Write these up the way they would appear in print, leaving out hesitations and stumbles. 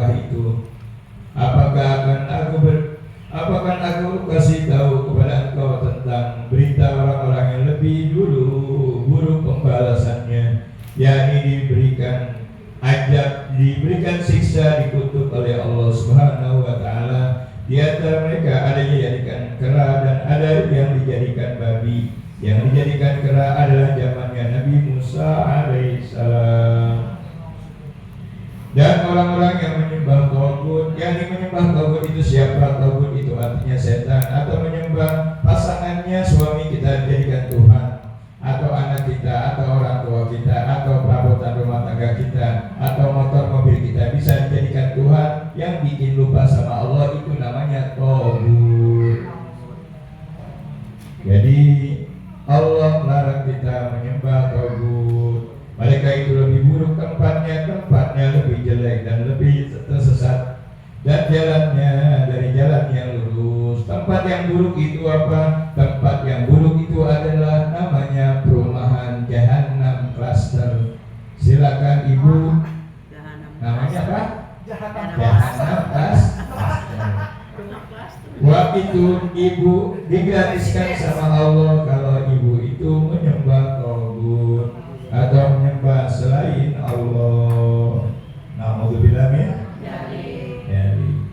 apakah itu? Apakah aku kasih tahu kepada engkau tentang berita orang-orang yang lebih dulu buruk pembalasannya, yakni diberikan siksa, dikutuk oleh Allah Subhanahu wa taala. Di antara mereka ada yang dijadikan kera dan ada yang dijadikan babi. Yang dijadikan kera adalah zamannya Nabi Musa alaihissalam. Dan orang-orang yang menyembah tagut, yang menyembah tagut itu siapa? Tagut itu artinya setan, atau menyembah pasangannya, suami kita dijadikan Tuhan, atau anak kita, atau orang tua kita, atau perabotan rumah tangga kita, atau motor mobil kita bisa dijadikan Tuhan. Yang bikin lupa sama Allah itu namanya tagut. Jadi Allah melarang kita menyembah tagut. Mereka itu lebih buruk tempatnya lebih jelek dan lebih tersesat, dan jalannya dari jalan yang lurus. Tempat yang buruk itu apa? Tempat yang buruk itu adalah namanya perumahan Jahannam Cluster. Silakan Ibu. Namanya apa? Jahannam Cluster. Waktu itu Ibu digratiskan sama Allah kalau Ibu itu menyembah tagut atau menyembah selain Allah. Na'udzubillah min dari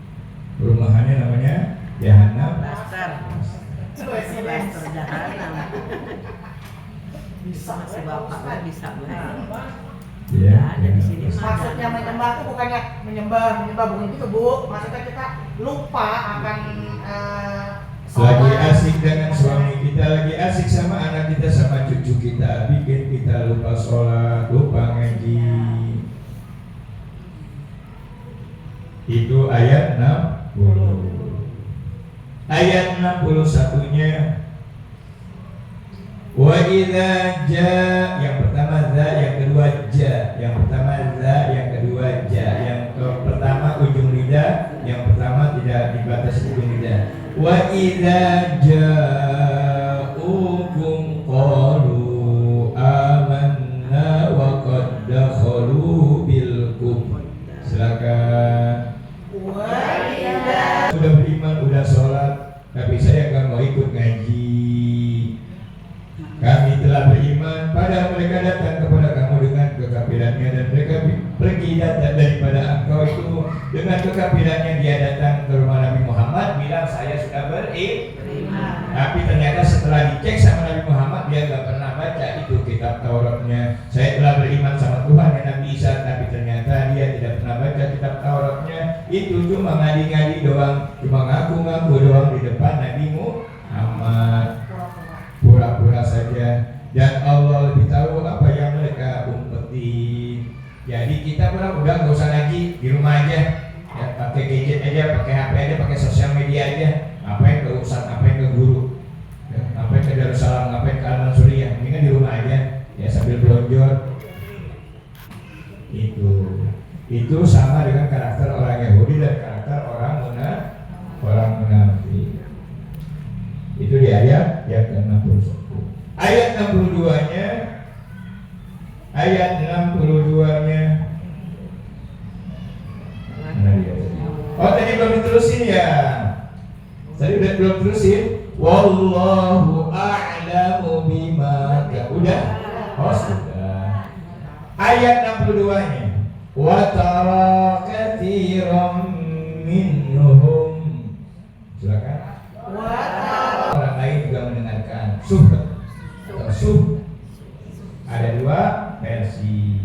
perumahannya namanya Jahannam Cluster. Bisa si bapak bisa ya, ada di sini. Maksudnya menyembah itu bukannya menyembah bukan itu Bu. Maksudnya kita lupa akan lagi asik dengan suami kita, lagi asik sama anak kita, sama cucu kita, bikin kita lupa sholat, lupa ngaji. Itu ayat 60. Ayat 61-nya, wa idza jaa, yang pertama za, yang kedua ja, yang pertama za, yang kedua ja, yang pertama ujung lidah, yang pertama tidak dibatasi ujung lidah. Wa idza ja'ukum qalu amanna wa qad dakhalu bil kufr. Silakan. Wa idza Sudah beriman, udah sholat, tapi saya nggak mau ikut ngaji. Kami telah beriman, padahal mereka datang kepada kamu dengan kekafirannya, dan mereka pergi datang daripada engkau itu dengan kekafirannya. Dia datang ke rumah Nabi Muhammad, bilang saya sudah beriman, tapi ternyata setelah dicek sama Nabi Muhammad, dia nggak pernah baca itu kitab Tauratnya. Saya telah beriman sama Tuhan dan Nabi Isa, tapi ternyata dia tidak pernah baca kitab Tauratnya. Itu cuma ngadi-ngadi doang, cuma ngaku-ngaku doang di depan Nabi Muhammad, pura-pura saja. Dan Allah lebih tahu apa yang mereka umpetin. Jadi kita udah nggak usah ngaji, di rumah aja, ya, pakai gadget aja, pakai HP aja, pakai sosial media aja. Ngapain ke ustaz, ngapain ke guru, ya, ngapain ke Darussalam, ngapain ke Al-Mansuriyah, mendingan di rumah aja, ya, sambil belonjor. Itu sama dengan karakter orang Yahudi dan karakter orang munafik. Itu di ayat yang ke-61. Ayat 62-nya, oh tadi belum diterusin ya? Tadi udah belum terusin. Wallahu a'lamu bima. Udah? Oh sudah. Ayat 62-nya. Wa tara katsiran minhum. Silakan. Orang lain juga mendengarkan. Ada dua versi.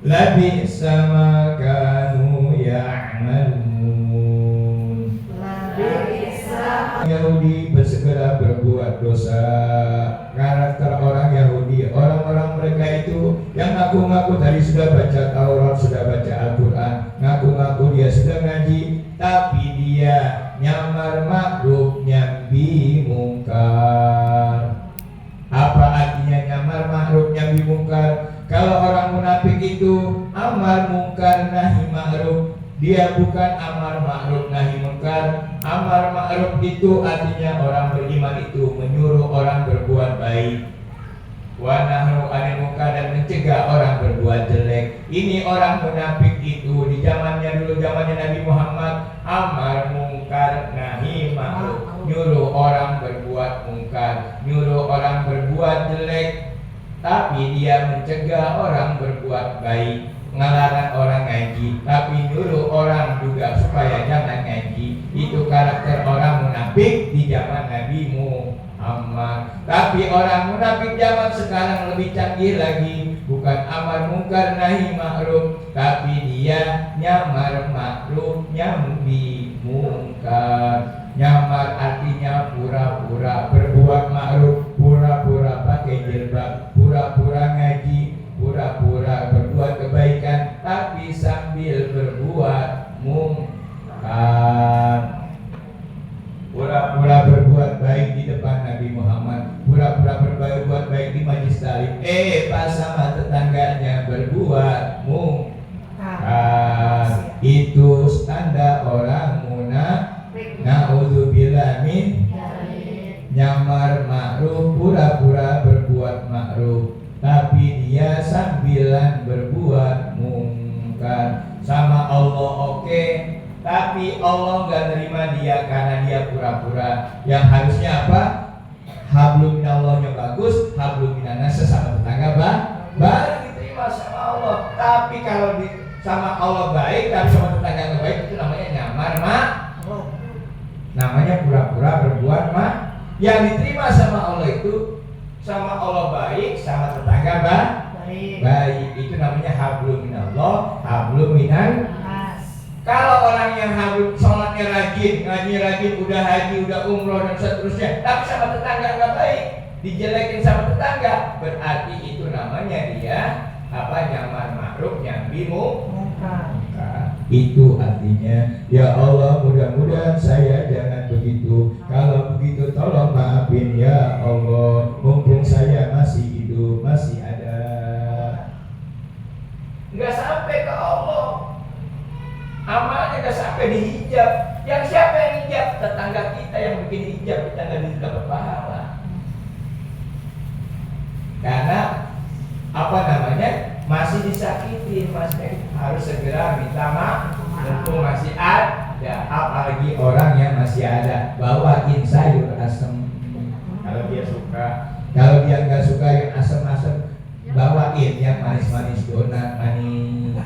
Labi sama kanu ya'malun. Yahudi bersegera berbuat dosa. Karakter orang Yahudi, orang-orang mereka itu yang ngaku-ngaku tadi sudah baca Taurat, sudah baca Al-Quran, ngaku-ngaku dia sudah ngaji, tapi dia nyamar makruf, nyambi mungkar. Apa artinya nyamar makruf, nyambi mungkar? Kalau orang munafik itu amar mungkar nahi ma'ruf, dia bukan amar ma'ruf nahi mungkar. Amar ma'ruf itu artinya orang beriman itu menyuruh orang berbuat baik, wa nahyu 'anil munkar, dan mencegah orang berbuat jelek. Ini orang munafik itu di zamannya dulu, zamannya Nabi Muhammad, amar mungkar nahi ma'ruf, nyuruh orang berbuat mungkar, nyuruh orang berbuat jelek, tapi dia mencegah orang berbuat baik, ngelarang orang ngaji, tapi nyuruh orang juga supaya jangan ngaji. Itu karakter orang munafik di zaman Nabi Muhammad. Tapi orang munafik zaman sekarang lebih canggih lagi, bukan amar mungkar nahi ma'ruf, tapi dia nyamar ma'ruf, nyambi mungkar. Nyamar artinya pura-pura berbuat ma'ruf, pura-pura pakai jilbab, pura-pura ngaji, pura-pura berbuat kebaikan, tapi sambil berbuat mungkar. Pura-pura berbuat baik di depan Nabi Muhammad, pura-pura berbuat baik di majlis taklim, pas sama tetangganya berbuat mungkar. Itu tanda orang munafik. Na'udzubillah min nyamar ma'ruf, pura-pura berbuat ma'ruf, tapi dia sambilan berbuat mungkar. Sama Allah oke, tapi Allah gak nerima dia karena dia pura-pura. Yang harusnya apa? Hablum minallahnya bagus, hablum minannas sesama tetangga baru diterima sama Allah. Tapi kalau sama Allah baik, tapi sama tetangga gak baik, itu namanya nyamar namanya pura-pura berbuat Yang diterima sama Allah itu sama Allah baik, sama tetangga baik. Itu namanya hablum minallah, hablum minan. Kalau orang yang sholatnya rajin, ngaji rajin, udah haji, udah umroh dan seterusnya, tapi sama tetangga nggak baik, dijelekin sama tetangga, berarti itu namanya dia nyamar ma'ruf, nyambi mungkar. Itu artinya, ya Allah, mudah-mudahan saya jangan begitu. Kalau begitu tolong maafin ya Allah, mumpung saya masih hidup, masih ada. Nggak sampai ke Allah, amalnya nggak sampai dihijab. Yang siapa yang hijab? Tetangga kita yang bikin hijab, kita nggak dapat pahala. Karena masih disakitin, masih harus segera minta maaf. Mumpung masih ada, apalagi orang yang masih ada, bawain sayur asem kalau dia suka. Kalau dia nggak suka yang asem-asem, bawain yang manis-manis, donat manis.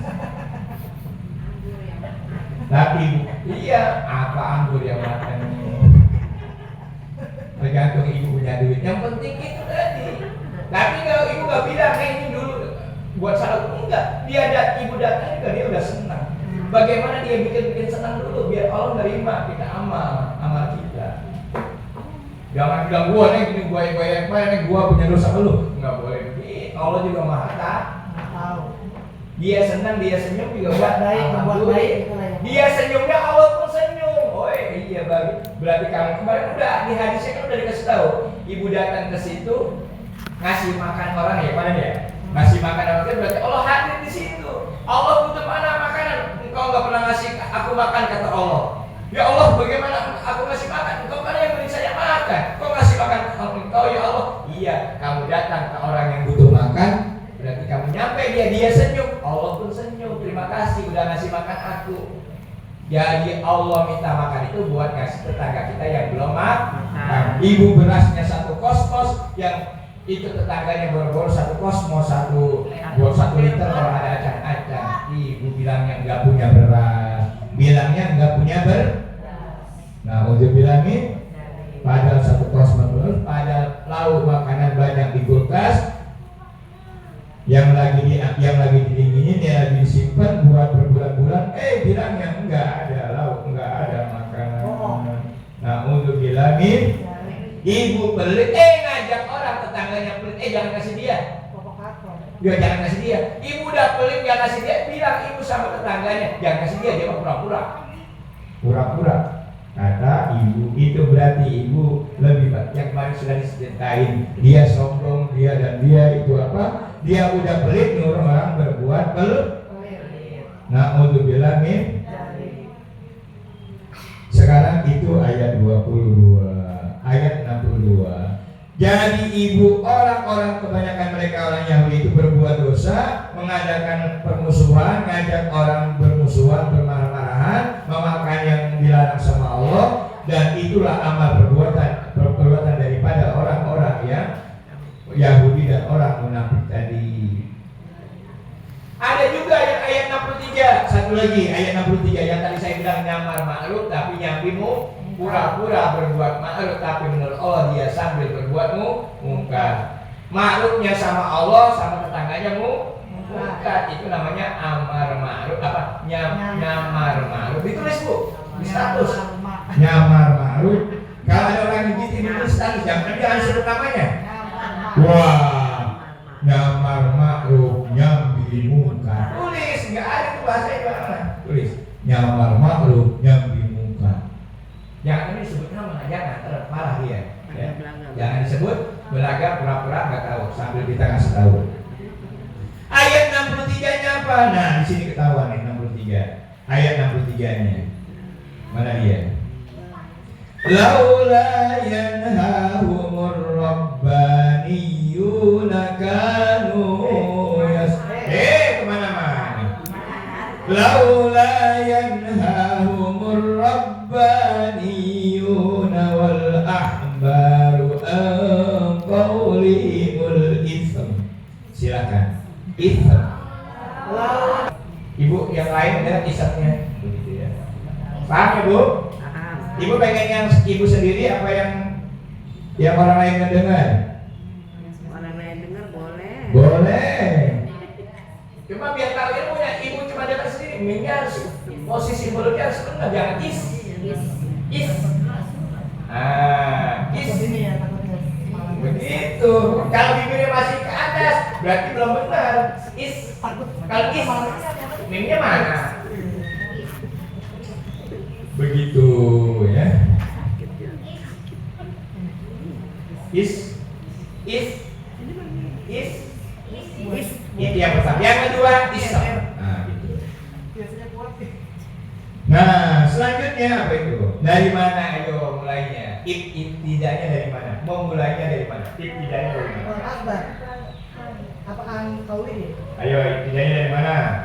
Tapi iya, apa anggur yang makan? Tergantung ibu punya duit. Yang penting itu tadi. Tapi kalau ibu nggak bilang, ini dulu buat sahur, enggak. Ibu datang juga dia udah senang. Bagaimana dia bikin senang dulu biar Allah nerima kita amal kita. Jangan bilang gua nih gini, gua yang gua punya dosa lu. Enggak boleh begitu. Allah juga Maha tahu. Dia senang, dia senyum juga buat baik. Dia senyumnya Allah pun senyum. Oh iya bagus. Berarti kamu kemarin udah di hadisnya kan udah dikasih tahu. Ibu datang ke situ ngasih makan orang ya, mana dia? Ngasih makan orang itu berarti Allah hadir di situ. Allah butuh mana makanan? Engkau nggak pernah ngasih aku makan, kata Allah. Ya Allah, bagaimana aku ngasih makan? Engkau mana yang beri saya makan? Kau ngasih makan engkau ya Allah. Iya, kamu datang ke orang yang butuh makan, berarti kamu nyampe dia senyum, Allah pun senyum. Terima kasih udah ngasih makan aku. Jadi Allah minta makan itu buat ngasih tetangga kita yang belum makan. Ibu berasnya satu kosmos, yang itu tetangganya boro-boro satu kosmos, buat 1 liter kalau ada acan-acan. Ibu bilangnya nggak punya beras, bilangnya nggak punya beras. Nah, untuk bilangin, padahal satu kosmos terus, padahal lauk makanan banyak di kulkas, yang lagi didinginin, yang lagi disimpan buat berbulan-bulan, bilangnya nggak ada lauk, nggak ada makanan. Nah, untuk bilangin, ibu pelit, ngajak orang tetangganya pelit, jangan kasih dia. Ya jangan kasih dia. Ibu udah pelit jangan kasih dia, bilang ibu sama tetangganya, jangan kasih dia, dia mah pura-pura. Pura-pura. Kata ibu, itu berarti ibu lebih baik. Yang kemarin sudah diceritain, dia sombong, dia itu apa? Dia udah pelit nyuruh orang berbuat pelit. Nah, untuk bilangin. Sekarang itu ayat 22, ayat 62. Jadi ibu, orang-orang kebanyakan mereka orang Yahudi itu berbuat dosa, mengadakan permusuhan satu lagi ayat 63 yang tadi saya bilang nyamar ma'ruf tapi nyambimu pura-pura berbuat ma'ruf tapi menurut Allah dia sambil berbuatmu mungkar. Ma'rufnya sama Allah sama tetangganya mungkar. Itu namanya amar ma'ruf apa? Nyamar ma'ruf. Ditulis Bu di status. Nyamar ma'ruf. Kalau ada orang yang gitu itu status jangan sebut namanya. Wah, nyamar ma'ruf nyambi mungkar. Tulis, nggak ada tuh bahasa itu apa? Tulis, nyamar ma'ruf nyambi mungkar. Jangan ini sebut nama, jangan terparah dia. Ya. Jangan disebut belaga pura-pura nggak tahu sambil kita ngasih tahu. Ayat 63-nya apa? Nah, di sini ketahuan nih 63. Ayat 63-nya. Mana dia? Laula yanhahumur rabbaniyuna kanu kemana-mana. Laula yanhahumur rabbaniyuna wal ahbaru an qawlimul ism. Silakan. Ism. Ibu yang lain ada ismnya begitu ya. Paham ya Bu? Ibu pengen yang ibu sendiri apa yang orang lain mendengar? Orang lain dengar boleh. Boleh. Cuma biar tahu ilmunya, ibu cuma dengar sendiri. Minyak posisi mulutnya harus benar, jangan is. Ini ya takutnya. Begitu. Kalau bibirnya masih ke atas, berarti belum benar. Is. Kalau is, mimnya mana? Begitu ya. Is. Itu yang pertama. Yang kedua ism. Nah, gitu. Biasanya kuat sih. Nah, selanjutnya apa itu? Dari mana ayo mulainya? Ibtidanya dari mana? Mau mulainya dari mana? Ibtidanya dari mana? Orang akbar. Apaan kau ini? Ayo, ibtidanya dari mana?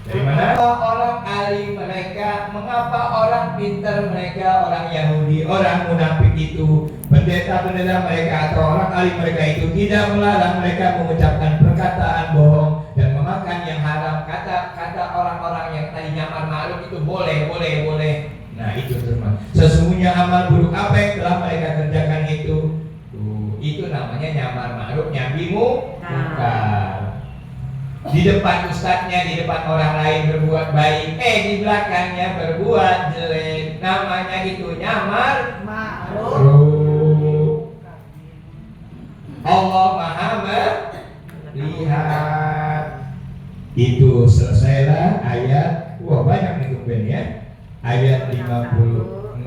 Dari mana? Orang alim mereka, mengapa orang pintar mereka, orang Yahudi, orang munafik itu, pendeta-pendeta mereka atau orang alim mereka itu tidak melarang mereka mengucapkan perkataan bohong dan memakan yang haram. Kata orang-orang yang tadi nyamar ma'ruf itu boleh. Nah itu teman. Sesungguhnya amal buruk apa yang telah mereka kerjakan itu namanya nyamar ma'ruf, nyambimu mungkar. Di depan ustadznya, di depan orang lain berbuat baik, di belakangnya berbuat jelek. Namanya itu nyamar ma'ruf. Allah Maha melihat. Itu selesailah ayat. Wah banyak nih tumben ya. Ayat 60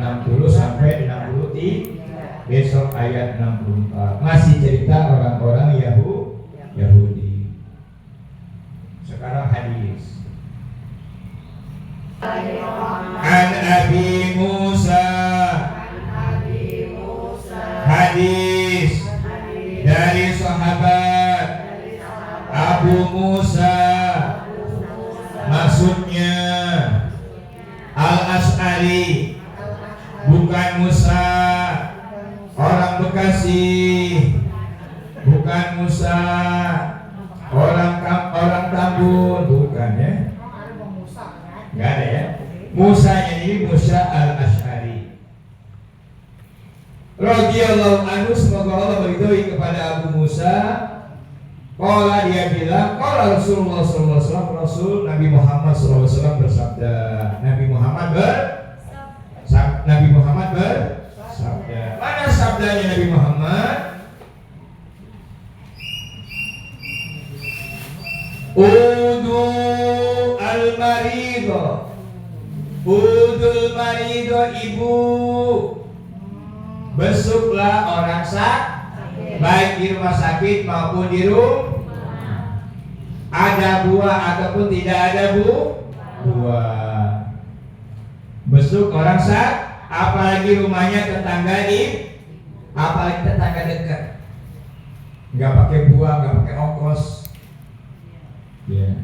sampai 63. Besok ayat 64. Masih cerita orang-orang Yahudi. Sekarang hadis. An Abi Musa. Hadis dari sahabat Abu Musa. Maksudnya Al-Asy'ari, bukan Musa orang Bekasi, bukan Musa orang Tambun, bukan ya? Nggak ada ya? Musa ini Musa Al-Asy'ari radhiyallahu anhu, semoga Allah meridhoi kepada Abu Musa. Qala, dia bilang, qala Rasulullah sallallahu alaihi wasallam, Rasul Nabi Muhammad sallallahu alaihi wasallam bersabda. Nabi Muhammad bersabda. Mana sabdanya Nabi Muhammad? Udul marido ibu, besuklah orang sakit, baik di rumah sakit maupun di rumah. Ada buah ataupun tidak ada buah. Besuk orang sakit, apalagi rumahnya apalagi tetangga dekat. Nggak pakai buah, nggak pakai ongkos. Ya.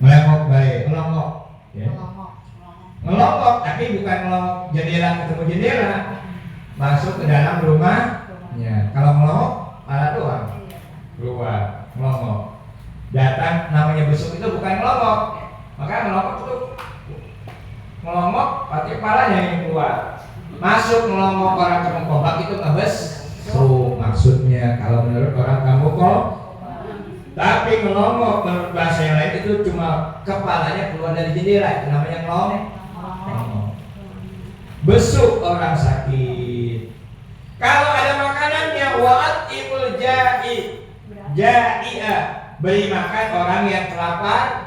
Melongok baik, melongok. Ya. Melongok, tapi bukan melongok jendela ketemu jendela, masuk ke dalam rumah. Ya. Kalau melongok malah doang keluar, melongok. Datang, namanya besuk itu bukan kepalanya yang keluar. Masuk melongok orang kampung Kobak itu ngebesuk maksudnya kalau menurut orang kampung Kobak. Tapi ngelongok menurut bahasa yang lain itu cuma kepalanya keluar dari jendela, itu namanya ngelongok. Besuk orang sakit. Kalau ada makanannya wa'at ibul ja'i'a, beri makan orang yang kelapar.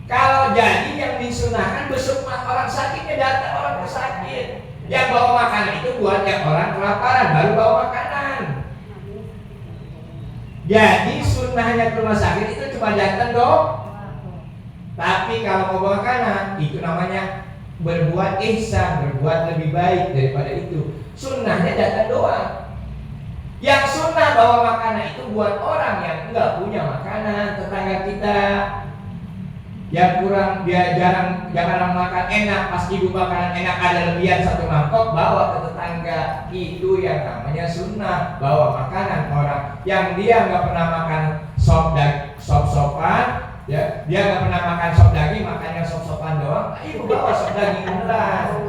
Kalau jadi yang disunahkan besuk orang sakitnya, datang orang sakit. Yang bawa makanan itu buat yang orang kelaparan baru bawa makanan. Jadi sunnahnya ke rumah sakit itu cuma datang dong. Tapi kalau mau bawa makanan itu namanya berbuat ihsan, berbuat lebih baik daripada itu. Sunnahnya datang doang. Yang sunnah bawa makanan itu buat orang yang enggak punya makanan, tetangga kita yang kurang, dia jarang makan enak, pas ibu makanan enak ada lebihan satu mangkok bawa ke tetangga, itu yang namanya sunnah. Bawa makanan orang yang dia nggak pernah makan sop-sopan, ya dia nggak pernah makan sop daging, makannya sop-sopan doang, ibu bawa sop daging beneran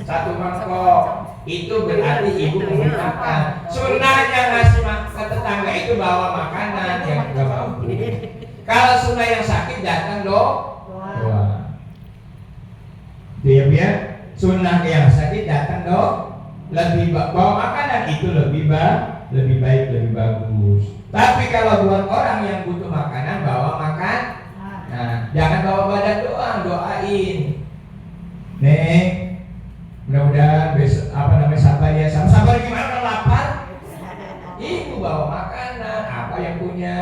satu mangkok, itu berarti ibu menggunakan. Sunnahnya ngasih ke tetangga itu bawa makanan yang nggak mampu. Kalau sunnah yang sakit datang doa. Dia sunnah yang sakit datang doa. Lebih bawa makanan itu lebih baik, lebih bagus. Tapi kalau buat orang yang butuh makanan bawa makan. Nah, jangan bawa badan doang, doain. Neng, mudah-mudahan besok sabar ya. Sabar gimana kalau lapar? Ibu bawa makanan, apa yang punya?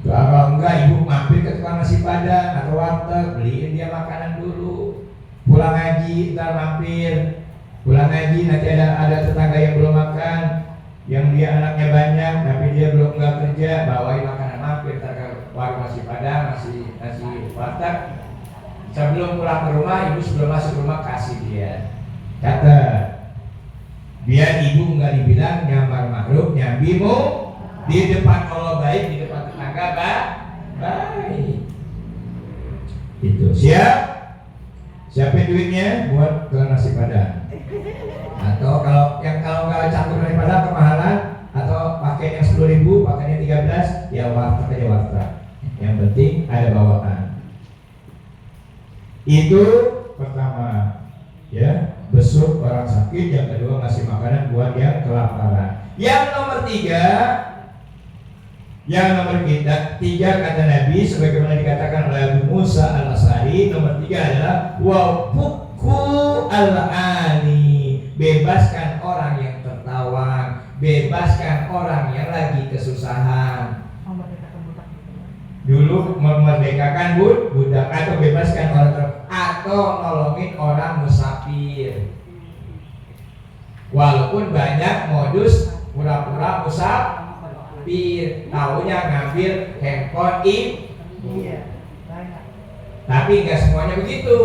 Kalau enggak ibu mampir ke tukang nasi padang atau warteg, beliin dia makanan dulu. Pulang ngaji ntar mampir. Pulang ngaji nanti ada tetangga yang belum makan, yang dia anaknya banyak tapi dia belum nggak kerja, bawain makanan mampir ntar ke warung nasi padang, nasi warteg. Sebelum pulang ke rumah, ibu sebelum masuk rumah kasih dia. Catat, biar ibu nggak dibilang nyamar makhluk, nyambimu di depan Allah baik, di depan tetangga baik. Itu siapin duitnya buat ke nasi padang. Atau kalau nggak campur nasi padang kemahalan, atau pakai yang 10.000, pakainya 13, ya warteg aja warteg. Yang penting ada bawaan. Itu pertama, ya, besuk orang sakit. Yang kedua ngasih makanan buat yang kelaparan. Yang nomor tiga kata Nabi sebagaimana dikatakan oleh Abu Musa al-Asy'ari, nomor 3 adalah wafukku al-ani, bebaskan orang yang tertawan, bebaskan orang yang lagi kesusahan. Dulu memerdekakan budak atau bebaskan orang atau nolongin orang musafir. Walaupun banyak modus pura-pura musafir, taunya ngambil handphone tapi nggak semuanya begitu.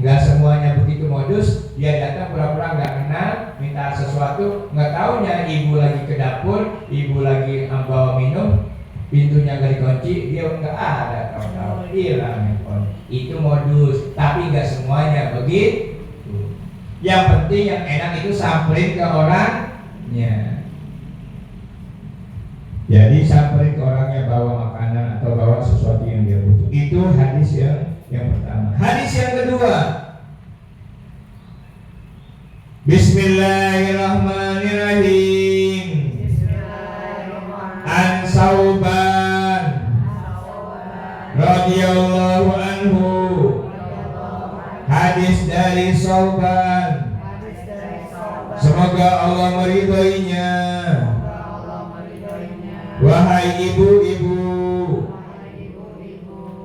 Nggak semuanya begitu modus. Dia datang pura-pura nggak kenal, minta sesuatu, nggak taunya ibu lagi ke dapur, ibu lagi bawa minum, pintunya nggak dikunci, dia nggak ada, tahu-tahu hilang handphone. Itu modus, tapi nggak semuanya begitu. Yang penting yang enak itu samperin ke orangnya. Jadi samperin ke orangnya, bawa makanan atau bawa sesuatu yang dia butuh. Itu hadis yang pertama. Hadis yang kedua, Bismillahirrahmanirrahim. An Sauban radhiyallahu anhu. Hadis dari Sauban, semoga Allah meridhoinya. Wahai ibu-ibu,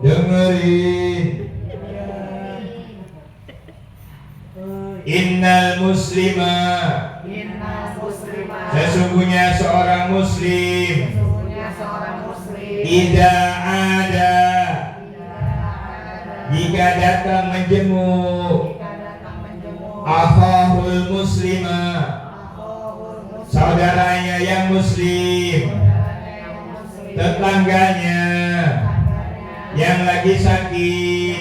dengerin. Innal muslima, sesungguhnya seorang muslim, tidak ada, jika datang menjenguk akhahul muslima, saudaranya yang muslim, tetangganya yang lagi sakit,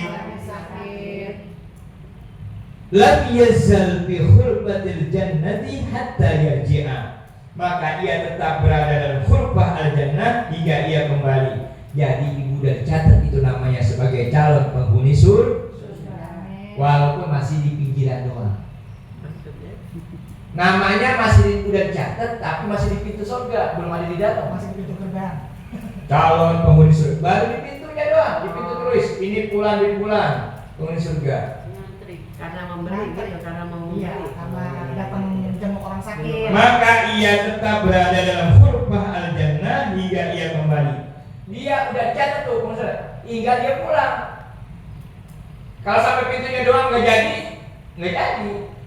lam yazal fi khurbatil jannati hatta yarji'a, maka ia tetap berada dalam khurbah al-jannah hingga ia kembali. Jadi ibu dan catat itu namanya sebagai calon penghuni surga, walaupun masih di pinggiran doang. Namanya masih udah catat tapi masih di pintu surga, belum ada di dalam. Masih di pintu gerbang. Calon penghuni surga baru di pintunya doang, di pintu tulis ini pulang penghuni surga. Karena memberi, karena memberi. Iya, karena datang jenguk orang sakit. Maka ia tetap berada dalam khurbah al-jannah hingga ia kembali. Dia udah catat tuh maksudnya, hingga dia pulang. Kalau sampai pintunya doang nggak jadi.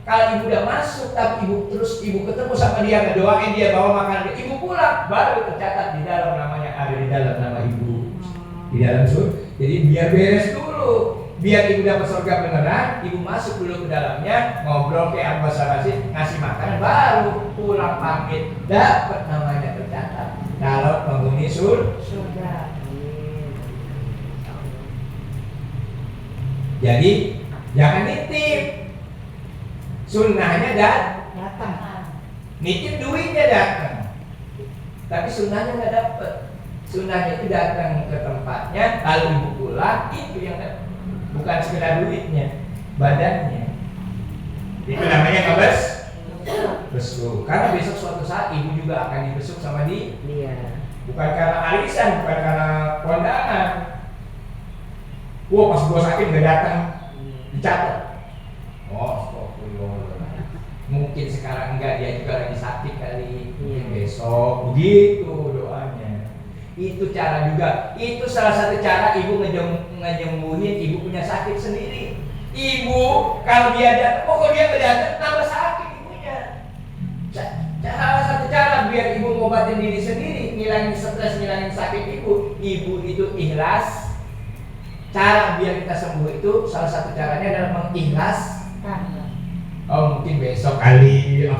Kalau ibu udah masuk, tapi ibu ketemu sama dia, ngedoain dia, bawa makanan, ibu pulang, baru tercatat di dalam namanya, ada di dalam nama ibu di dalam surga. Jadi biar beres dulu, biar ibu dapat surga beneran, ibu masuk dulu ke dalamnya, ngobrol kayak basa-basi, ngasih makanan, baru pulang pamit, dapat namanya tercatat kalau penghuni surga. Jadi jangan nitip, sunnahnya datang, nitip duitnya datang, tapi sunnahnya nggak dapet. Sunnahnya itu datang ke tempatnya, lalu ibu pulang, itu yang datang. Bukan sekedar duitnya, badannya. Itu namanya besuk. Karena besok suatu saat ibu juga akan dibesuk sama dia. Bukan karena arisan, bukan karena kondangan. Wah, pas gua sakit nggak datang, dicatat. Mungkin sekarang enggak, dia juga lagi sakit kali, mungkin besok. Begitu doanya. Itu cara juga. Itu salah satu cara ibu ngejembuhin ibu punya sakit sendiri. Ibu kalau dia datang, kalau dia nggak datang tambah sakit ibunya. Salah satu cara biar ibu ngobatin diri sendiri, ngilangin stres, ngilangin sakit ibu itu ikhlas. Cara biar kita sembuh itu salah satu caranya adalah mengikhlas. Mungkin besok kali.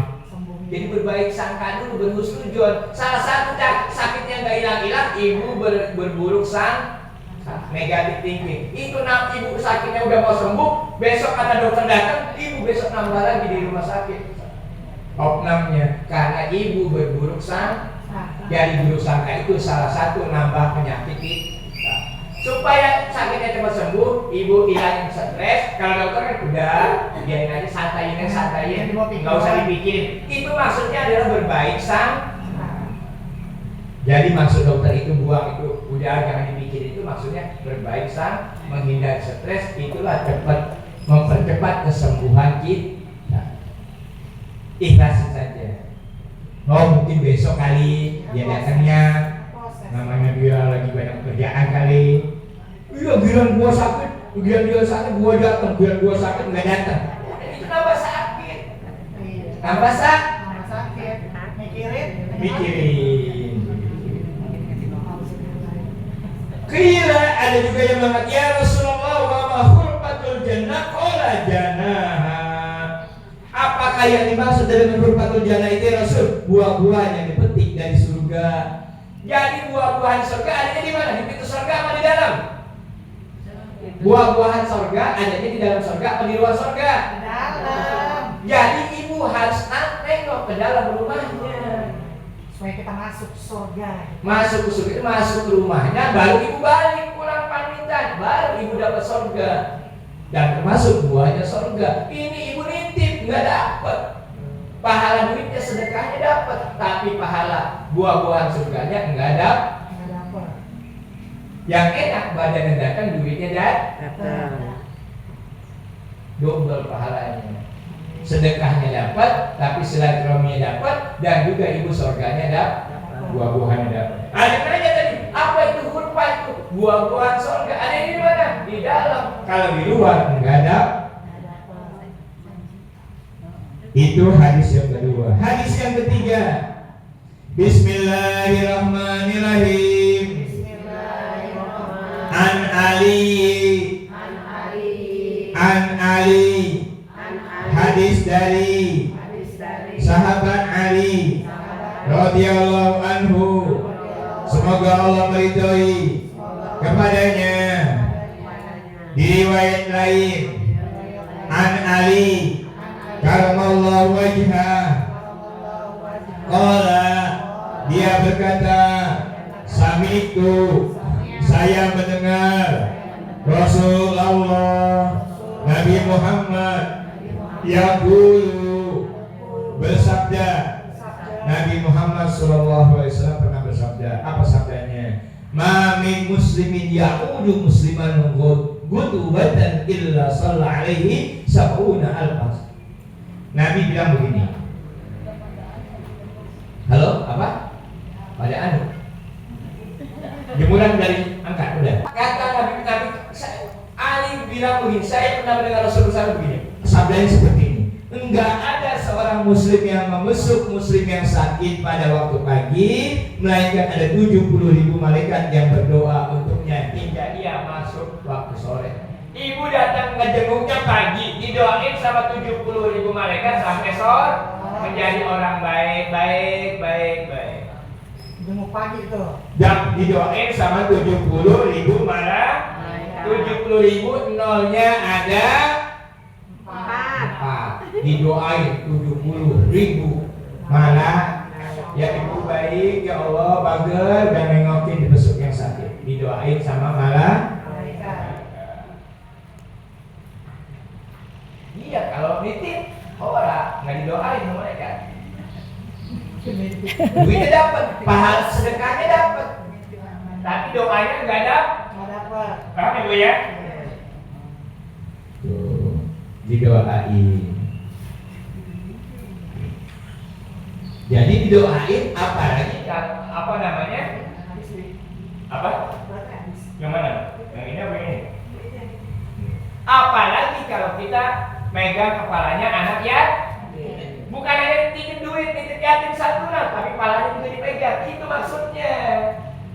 Jadi berbaik sangka dulu, berhusnuzon. Salah satu sakitnya nggak hilang-hilang, ibu berburuk negatif thinking. Itu ibu sakitnya udah mau sembuh, besok kata dokter datang, ibu besok nambah lagi di rumah sakit. Oknamnya karena ibu berburuk sangka. Jadi buruk sangka itu salah satu nambah penyakit kita. Supaya sakitnya cepat sembuh, ibu hilangin stres. Kalau dokter kan udah, biarin aja, santain, nggak usah dipikirin. Itu maksudnya adalah berbaik Jadi maksud dokter itu buang itu, udah jangan dipikirin, itu maksudnya berbaik menghindari stres. Itulah mempercepat kesembuhan kita. Ikhlasin saja. Mungkin besok kali dia datangnya, namanya dia lagi banyak kerjaan kali. Iya, bilang gua sakit, bilang dia sakit, gua datang, bilang gua sakit nggak datang. Itu nambah sakit. Nambah sakit. Mikirin. Kira ada juga yang mengatakan, ya Rasulullah, wa ma hurfatul jannah qala jannah. Apakah yang dimaksud dengan hurfatul jannah itu ya Rasul? Buah-buahan yang dipetik dari surga. Jadi buah-buahan surga adanya di mana? Di pintu surga apa di dalam? Buah-buahan surga adanya di dalam surga atau di luar surga? Di dalam. Jadi ibu harus nengok ke dalam rumahnya supaya kita masuk surga. Masuk ke surga itu masuk ke rumahnya, baru ibu balik pulang pamitan, baru ibu dapat surga. Dan termasuk buahnya surga. Ini ibu nitip nggak dapat. Pahala duitnya sedekahnya dapat, tapi pahala buah-buahan surganya enggak dapat. Yang enak badannya datang, duitnya datang. Double pahalanya. Sedekahnya dapat, tapi silaturahminya dapat, dan juga ibu surganya dapat. Buah-buahannya dapat. Ada nanya tadi, apa itu hurfa itu? Buah-buahan surga. Ada di mana? Di dalam. Kalau di luar enggak ada. Itu hadis yang kedua. Hadis yang ketiga, Bismillahirrahmanirrahim. An Ali. Hadis dari sahabat Ali radhiyallahu anhu. Semoga Allah meridhoi kepadanya. Di riwayat lain, an Ali karamallahu wajhah qala, dia berkata, sami'tu, saya mendengar Rasulullah Nabi Muhammad yaqulu, bersabda. Nabi Muhammad SAW pernah bersabda. Apa sabdanya? Ma min muslimin ya'udu musliman ghudwatan illa shalla alaihi sab'una alfas. Nabi bilang begini. Halo, apa? Pada anu. Dimulai dari angkat udah. Kata Nabi Ali bilang begini, saya pernah mendengar Rasulullah begini. Sabdanya seperti ini. Enggak ada seorang muslim yang membesuk muslim yang sakit pada waktu pagi, melainkan ada 70.000 malaikat yang berdoa untuknya hingga ia masuk waktu sore. Ibu datang ngejenguknya pagi, didoain sama 70.000 malaikat sampai sore, menjadi orang baik. Jenguk pagi itu. Dan didoain sama 70.000 malah 70.000 nolnya ada 4. Didoain 70.000 malah ya ibu baik, ya Allah bager dan nengokin besok yang sakit, didoain sama malah. Iya, kalau nitip orang nggak didoain sama mereka. Duitnya dapat, pahala sedekahnya dapat, tapi doanya nggak dapat. Paham ibu ya? Tuh, didoain. Jadi didoain, apalagi apa namanya? Apa? Yang mana? Yang ini apa ini? Apalagi kalau kita megang kepalanya anak yatim. Bukan hanya titip duit, titip yatim santunan, tapi kepalanya juga dipegang. Itu maksudnya.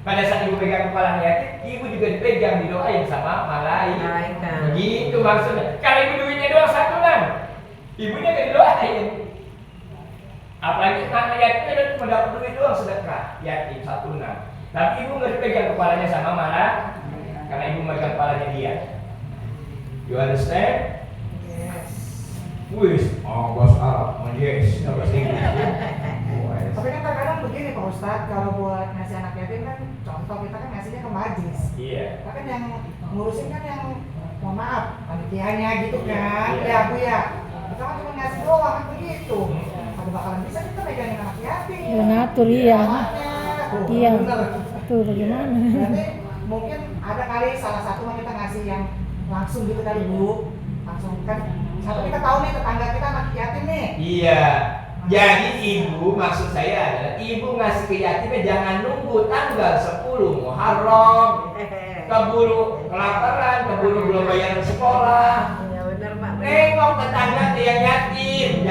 Pada saat ibu pegang kepala yatim, ibu juga dipegang, didoain sama malaikat. Begitu maksudnya. Kalau ibu duitnya doang santunan, ibunya gak didoain. Apalagi anak yatim itu cuma dapat duit doang sedekah yatim santunan. Tapi ibu nggak dipegang kepalanya sama malaikat, karena ibu megang kepalanya dia. You understand? Yes. Wis, bahasa Arab, yes, bahasa Inggris. Tapi kan kadang-kadang begini Pak Ustadz, kalau buat ngasih anak yatim kan contoh kita kan ngasihnya ke majlis. Iya. Tapi kan yang ngurusin kan yang mohon maaf panitianya gitu kan. Iya. Ya Bu ya. Kita kan cuma ngasih doang kan begitu. Ada bakalan bisa kita megangin anak yatim. Donatur iya. Iya. Bener. Tuh bagaimana? Berarti mungkin ada kali salah satu mah kita ngasih yang langsung gitu kali Bu. Langsung kan. Satu kita tahu nih tetangga kita anak yatim nih. Iya. Jadi ibu, maksud saya adalah ibu ngasih ke yatimnya jangan nunggu tanggal 10 Muharram, keburu kelaparan, keburu belum bayar sekolah. Ya benar Pak. Nengok tetangga yang yatim,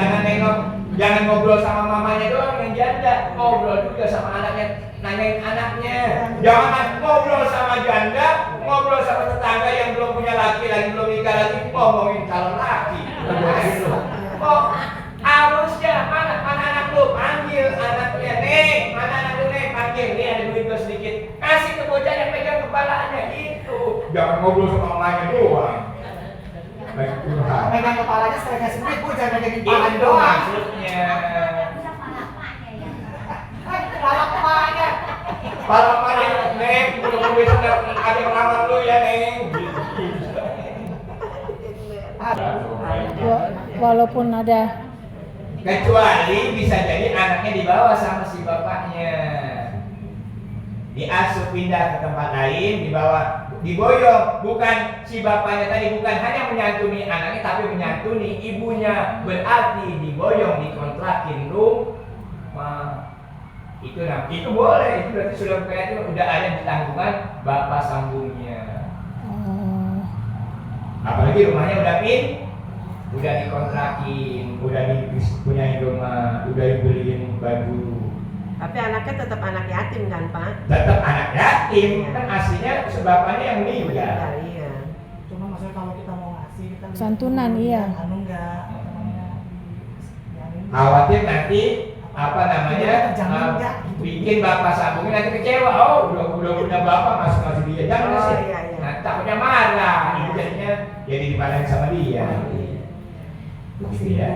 jangan ngobrol sama mamanya doang yang janda, ngobrol juga sama anaknya, nanyain anaknya. Jangan ngobrol sama janda, ngobrol sama tetangga yang belum punya laki lagi, belum nikah lagi, ngomongin calon laki. Kok harusnya mana anak lu, panggil anaknya, Neng, mana anak lu, Neng, panggil, nih ada duit gua sedikit, kasih ke bocah yang pegang kepalanya, itu. Jangan ngobrol sama mamanya doang. Baik Tuhan. Megang kepalanya sekali ngasih duit Bu, jangan megangin Itu kepalanya doang. maksudnya. Kepala kepalanya. Kalau mana, Neng, udah duit sudah ada yang lamar lu ya, Neng. Walaupun ada, Kecuali bisa jadi anaknya dibawa sama si bapaknya, diasuh pindah ke tempat lain, diboyong. Bukan si bapaknya tadi bukan hanya menyantuni anaknya, tapi menyantuni ibunya. Berarti diboyong, dikontrakin rumah. Itu boleh. Itu berarti sudah itu udah ada di tanggungan bapak sambungnya. Apalagi rumahnya udah dikontrakin, udah dipunyain rumah, udah dibeliin baju. Tapi anaknya tetap anak yatim kan Pak? Tetap anak yatim, kan aslinya sebabnya yang meninggal. Iya. Cuma maksudnya kalau kita mau ngasih kita Santunan, iya. Anu enggak namanya. Khawatir nanti apa namanya bikin bapak sambungnya nanti kecewa. Oh udah punya bapak masih dia, jangan Oh, sih. iya. Nah, takutnya marah, ibu jadinya jadi dimarahin sama dia. Begitu ya.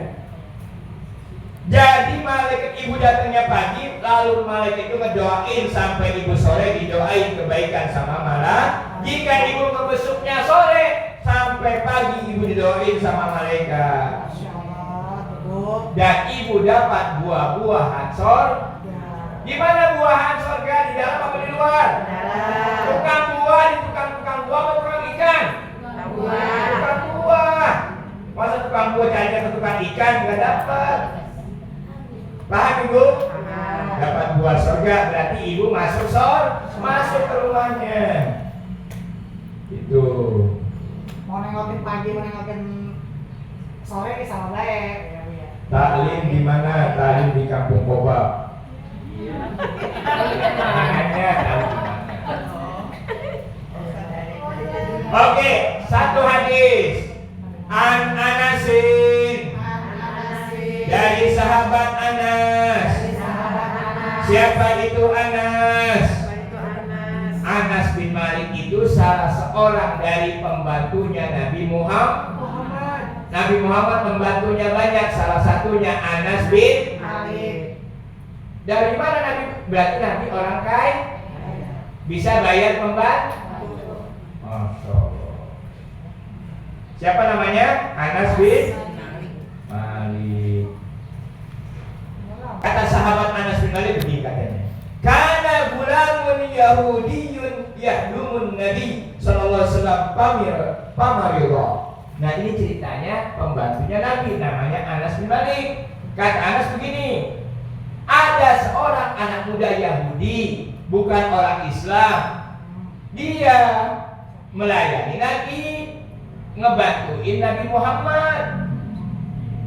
Jadi malaikat ibu datangnya pagi, lalu malaikat itu ngedoain sampai ibu sore, didoain kebaikan sama malam. Jika ibu ngebesuknya sore, sampai pagi ibu didoain sama malaikat. Masya Allah, Ibu. Dan ibu dapat buah-buahan surga. Di mana buahan surga? Di dalam apa di luar? Dalam. Tukang buah, di tukang buah atau tukang ikan? Buah. Tukang buah. Masa tukang buah cari ke tukang ikan nggak dapat? Paham ibu? Dapat buah surga berarti ibu masuk masuk ke rumahnya. Itu. Mau nengokin pagi, mau nengokin sore nih sama baik. Taklim di mana? Taklim di Kampung Koba. Makanya tahu di mana. Oke, satu hadis. An Anasin dari sahabat Anas. Siapa itu Anas? Anas bin Malik itu salah seorang dari pembantunya Nabi Muhammad. Nabi Muhammad pembantunya banyak, salah satunya Anas bin Malik. Dari mana Nabi? Berarti Nabi orang kaya, bisa bayar pembantu. Masya Allah. Siapa namanya? Anas bin Malik. Kata sahabat Anas bin Malik begini katanya. Kana gulamun Yahudiyun yahdumun Nabi sallallahu alaihi wasallam pamirullah. Nah ini ceritanya pembantunya Nabi namanya Anas bin Malik. Kata Anas begini, ada seorang anak muda Yahudi, bukan orang Islam. Dia melayani Nabi, ngebantuin Nabi Muhammad.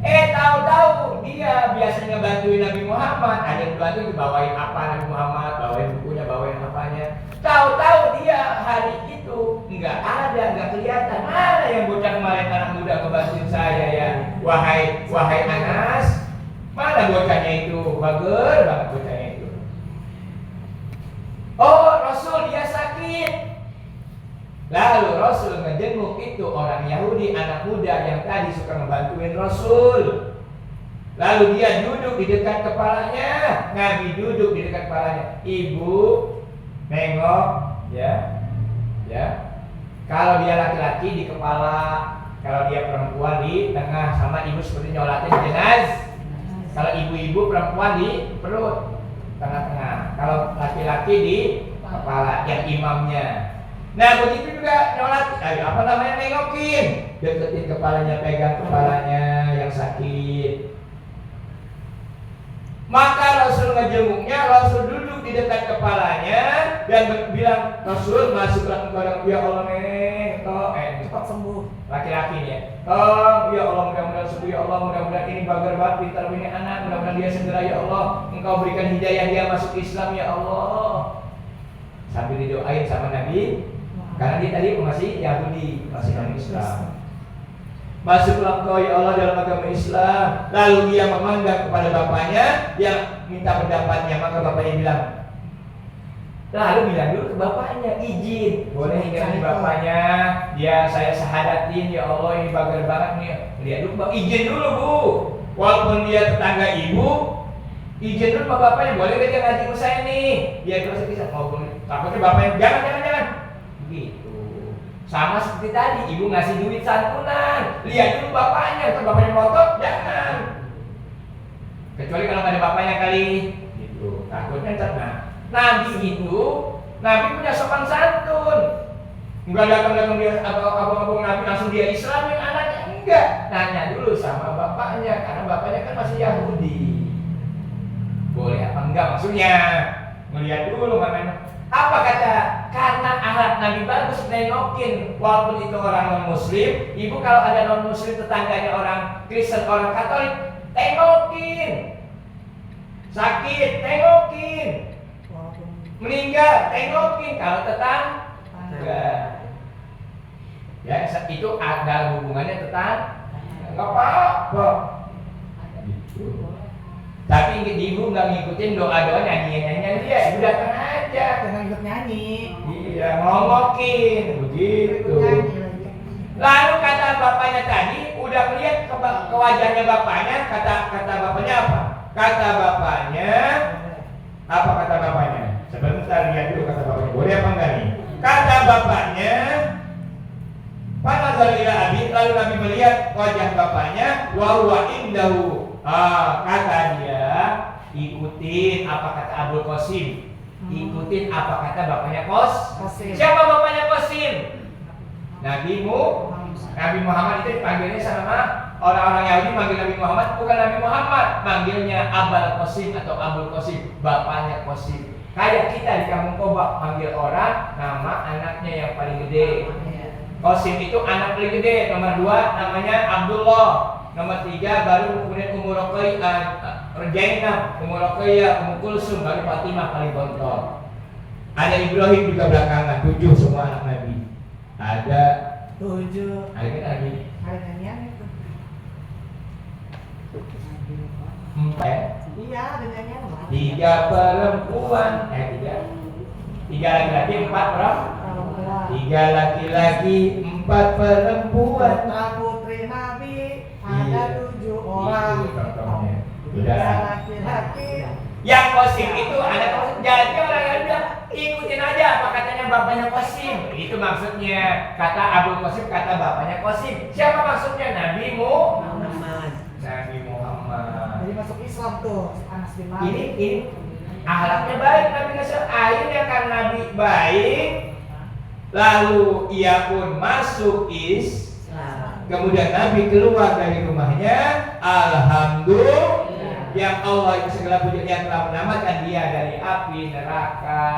Tahu-tahu dia biasa ngebantuin Nabi Muhammad. Ada yang bantu dibawain apa Nabi Muhammad, bawain bukunya, bawain apanya. Tahu-tahu dia hari itu nggak ada, nggak kelihatan. Mana yang bocah kemarin anak muda ngebantuin saya ya? Wahai Anas, mana bocahnya itu? Bager banget bocahnya itu. Oh, Rasul dia sakit. Lalu Rasul ngejenguk itu orang Yahudi anak muda yang tadi suka ngebantuin Rasul. Lalu dia duduk di dekat kepalanya. Nabi duduk di dekat kepalanya. Ibu nengok ya. Kalau dia laki-laki di kepala, kalau dia perempuan di tengah, sama ibu seperti nyolatin jenazah. Kalau ibu-ibu perempuan di perut tengah-tengah. Kalau laki-laki di kepala yang imamnya. Nah begitu juga nyolat, nengokin, deketin kepalanya, pegang kepalanya yang sakit. Maka Rasul ngejenguknya, Rasul duduk di dekat kepalanya dan bilang, Rasul masuklah kepada ya Allah Cepat sembuh. Laki-lakinya. Ya Allah mudah-mudahan sembuh ya Allah, mudah-mudahan ini bager banget pintar ini anak, mudah-mudahan dia segera ya Allah, Engkau berikan hidayah dia masuk Islam ya Allah. Sambil didoain sama Nabi. Karena dia tadi masih Yahudi, masih non-Islam. Masuklah engkau ya Allah dalam agama Islam. Lalu dia memandang kepada bapaknya yang minta pendapatnya. Maka bapaknya bilang, lalu bilang dulu ke bapaknya, izin boleh hingga bapaknya. Ya saya syahadatin ya Allah ini bager banget nih. Lihat dulu, izin dulu bu. Walaupun dia tetangga ibu, izin dulu sama bapaknya. Boleh gak dia ngaji ke saya nih? Dia terus bisa ngomong. Takutnya bapaknya jangan. Gitu. Sama seperti tadi, ibu ngasih duit santunan. Lihat dulu bapaknya, kalau bapaknya melotot, jangan. Kecuali kalau nggak ada bapaknya kali. Gitu. Takutnya cerna. Nabi itu, Nabi punya sopan santun. Enggak datang dia abang-abang Nabi langsung dia Islamin anaknya, enggak. Nanya dulu sama bapaknya, karena bapaknya kan masih Yahudi. Boleh apa enggak maksudnya? Melihat dulu mana. Apa kata? Karena akhlak Nabi bagus, nengokin. Walaupun itu orang non-muslim, ibu kalau ada non-muslim tetangganya orang Kristen, orang Katolik, tengokin. Sakit, tengokin. Meninggal, tengokin. Kalau tetangga, ya itu ada hubungannya tetangga, nggak apa-apa. Gitu. Tapi ibu nggak ngikutin doa-doa nyanyian dia, ibu datang aja. Jangan ikut nyanyi. Iya, ngomokin begitu. Lalu kata bapaknya tadi, udah lihat ke wajahnya bapaknya, kata bapaknya apa? Kata bapaknya, apa kata bapaknya? Sebentar lihat dulu kata bapaknya, boleh apa enggak nih? Kata bapaknya, Panazar ila abi, lalu Nabi melihat wajah bapaknya, wa huwa indahu. Kata dia, ikutin apa kata Abul Qasim. Ikutin apa kata bapaknya Qasim. Siapa bapaknya Qasim? Nabi Muhammad itu dipanggilnya sama orang-orang Yahudi, manggil Nabi Muhammad bukan Nabi Muhammad, manggilnya Abul Qasim atau Abul Qasim, bapaknya Qasim. Kayak kita di Kampung Kobak manggil orang nama anaknya yang paling gede. Qasim itu anak paling gede. Nomor 2 namanya Abdullah. Nomor 3 baru kemudian Ummu Zainab, Ummu Ruqayyah, Ummu Kulsum, baru Fatimah paling bontot. Ada Ibrahim juga belakangan, 7 semua anak Nabi. Ada 7. ada lagi Ada nyanyian itu. 4. Iya, ada nyanyian. 3 perempuan, 3 laki-laki, 4 Perempuan. 3 laki-laki, 4 perempuan. Putra putri Nabi ada 7 orang. Itu contohnya. 3 Udah. laki-laki. Yang Qasim itu anak Qasim. Jadi orang yang bilang ikutin aja apa katanya bapaknya Qasim. Itu maksudnya. Kata Abul Qasim, kata bapaknya Qasim. Siapa maksudnya? Nabi Muhammad. Jadi masuk Islam tuh Anas bin Malik. Ini akhlaknya baik Nabi Nasr. Akhirnya kan Nabi baik, lalu ia pun masuk Islam. Kemudian Nabi keluar dari rumahnya, alhamdulillah, yang Allah itu segala puji yang telah menyelamatkan dia dari api neraka.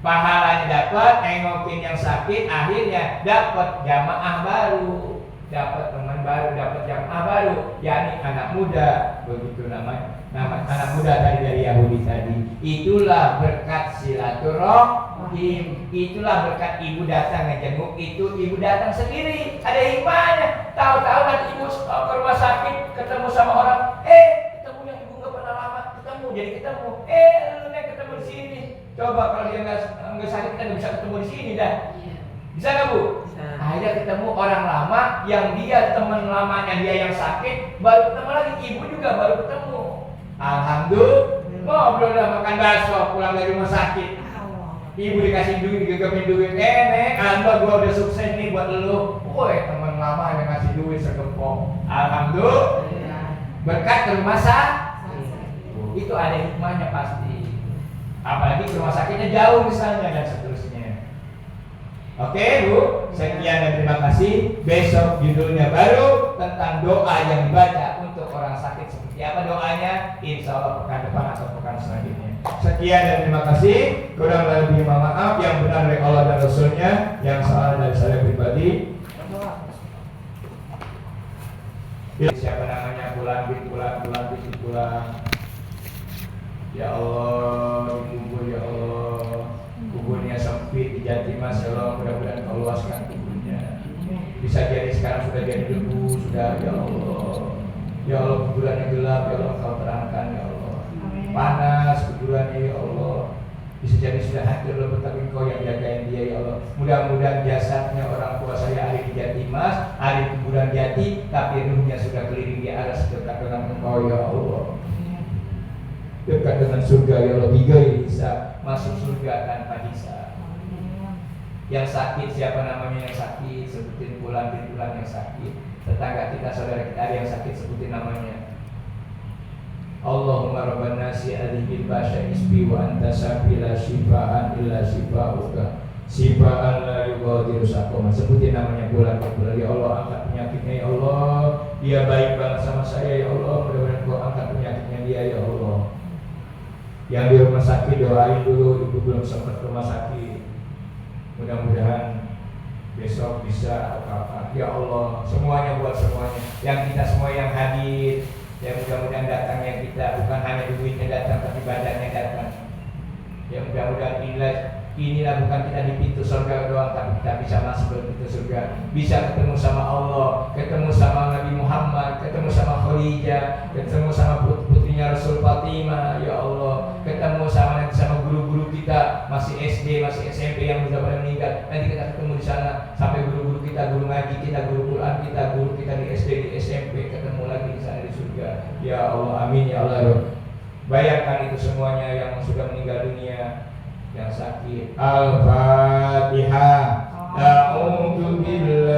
Pahalanya dapat, nengokin yang sakit, akhirnya dapat jamaah baru, dapat teman baru, dapat jamaah baru, yakni anak muda, begitu namanya. Nama anak muda tadi dari Yahudi tadi. Itulah berkat silaturahim, itulah berkat ibu datang ngejenguk, itu ibu datang sendiri. Ada hikmahnya. Tahu-tahu nanti ibu ke rumah sakit ketemu sama orang, ketemu yang ibu nggak pernah lama ketemu, jadi ketemu. Lu nih ketemu di sini. Coba kalau dia nggak sakit kita nggak bisa ketemu di sini dah. Bisa nggak Bu? Akhirnya ketemu orang lama yang dia teman lamanya dia yang sakit, baru ketemu lagi, ibu juga baru ketemu. Alhamdulillah, ngobrol udah makan bakso pulang dari rumah sakit. Ibu dikasih duit, digegepin duit, nek, Anda gua udah sukses nih buat lu. Woi, teman lama yang ngasih duit segempok. Alhamdulillah, berkat ke rumah sakit. Itu ada hikmahnya pasti. Apalagi ke rumah sakitnya jauh misalnya dan seterusnya. Oke Bu, sekian dan terima kasih. Besok judulnya baru tentang doa yang dibaca untuk orang sakit. Seperti apa doanya? Insya Allah pekan depan atau pekan selanjutnya. Sekian dan terima kasih. Kurang lebih mohon maaf, yang benar dari Allah dan Rasulnya, yang salah dari saya pribadi. Siapa namanya? Bulan. Ya Allah, kubur ya Allah. Kuburnya sempit di Jatimas, ya Allah, mudah-mudahan kau luaskan kuburnya. Bisa jadi sekarang sudah jadi debu, sudah ya Allah. Ya Allah, kuburannya gelap, ya Allah kau terangkan ya Allah. Panas kuburannya ya Allah. Bisa jadi sudah hancur, tapi kau yang jagain dia ya Allah. Mudah-mudahan jasadnya orang tua saya ada di Jatimas, ada di kuburan Jati, tapi ruhnya sudah keliling di aras dekat dengan engkau ya Allah. Dekat dengan surga ya Allah, bisa masuk surga tanpa hisab. Yang sakit, siapa namanya yang sakit? Sebutin bulan yang sakit. Tetangga kita, saudara kita ada yang sakit, sebutin namanya. Allahumma rabban nasi adhibil basya isbi wa anta sabila shifaan illa shifauka shifaan la yughadiru saqama. Sebutin namanya bulan. Ya Allah, angkat penyakitnya ya Allah. Dia baik banget sama saya ya Allah. Mudah-mudahan kau angkat penyakitnya dia ya Allah. Yang di rumah sakit doain dulu, ibu belum sempat ke rumah sakit. Mudah-mudahan besok bisa apa-apa. Ya Allah, semuanya buat semuanya. Yang kita semua yang hadir, ya mudah-mudahan datangnya kita bukan hanya duitnya datang, tapi badannya datang. Ya mudah-mudahan inilah bukan kita di pintu surga doang, tapi kita bisa masuk ke pintu surga, bisa ketemu sama Allah, ketemu sama Nabi Muhammad, ketemu sama Khadijah, ketemu sama putrinya Rasul Fatimah, ya Allah, ketemu sama guru-guru kita masih SD, masih SMP yang sudah pada meninggal, nanti kita ketemu di sana sampai guru-guru kita kita, guru ngaji kita, guru Quran kita, guru kita di SD, di SMP, ketemu lagi di sana di surga. Ya Allah, amin ya Allah. Bayangkan itu semuanya yang sudah meninggal dunia, yang sakit. Al-Fatihah. A'udzu billahi